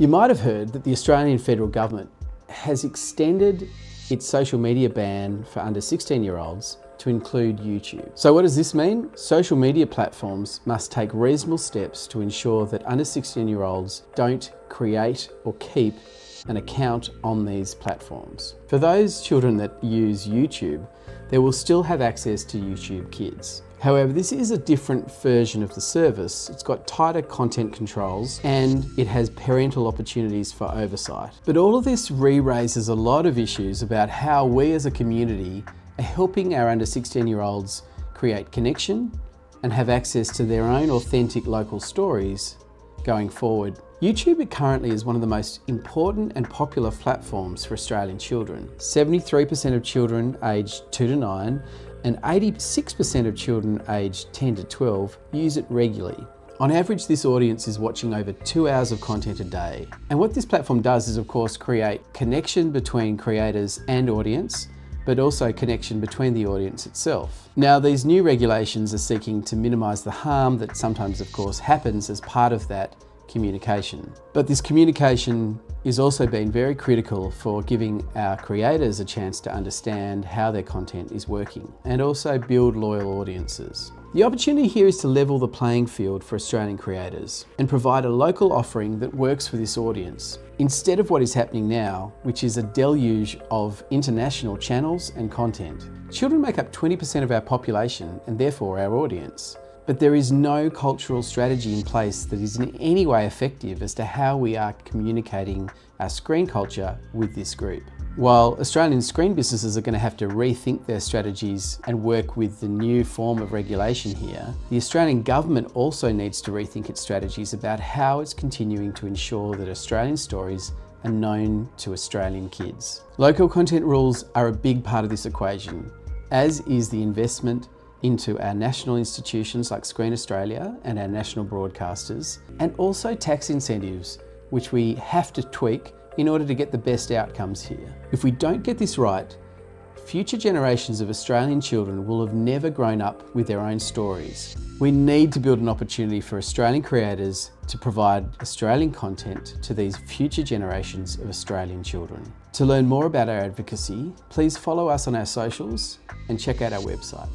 You might have heard that the Australian federal government has extended its social media ban for under 16-year-olds to include YouTube. So what does this mean? Social media platforms must take reasonable steps to ensure that under 16-year-olds don't create or keep an account on these platforms. For those children that use YouTube, they will still have access to YouTube Kids. However, this is a different version of the service. It's got tighter content controls and it has parental opportunities for oversight. But all of this re-raises a lot of issues about how we as a community are helping our under 16-year-olds create connection and have access to their own authentic local stories going forward. YouTube currently is one of the most important and popular platforms for Australian children. 73% of children aged 2 to 9 and 86% of children aged 10 to 12 use it regularly. On average, this audience is watching over 2 hours of content a day. And what this platform does is, of course, create connection between creators and audience, but also connection between the audience itself. Now, these new regulations are seeking to minimise the harm that sometimes, of course, happens as part of that communication. But this communication is also being very critical for giving our creators a chance to understand how their content is working and also build loyal audiences. The opportunity here is to level the playing field for Australian creators and provide a local offering that works for this audience, instead of what is happening now, which is a deluge of international channels and content. Children make up 20% of our population and therefore our audience. But there is no cultural strategy in place that is in any way effective as to how we are communicating our screen culture with this group. While Australian screen businesses are going to have to rethink their strategies and work with the new form of regulation here, the Australian government also needs to rethink its strategies about how it's continuing to ensure that Australian stories are known to Australian kids. Local content rules are a big part of this equation, as is the investment into our national institutions like Screen Australia and our national broadcasters, and also tax incentives, which we have to tweak in order to get the best outcomes here. If we don't get this right, future generations of Australian children will have never grown up with their own stories. We need to build an opportunity for Australian creators to provide Australian content to these future generations of Australian children. To learn more about our advocacy, please follow us on our socials and check out our website.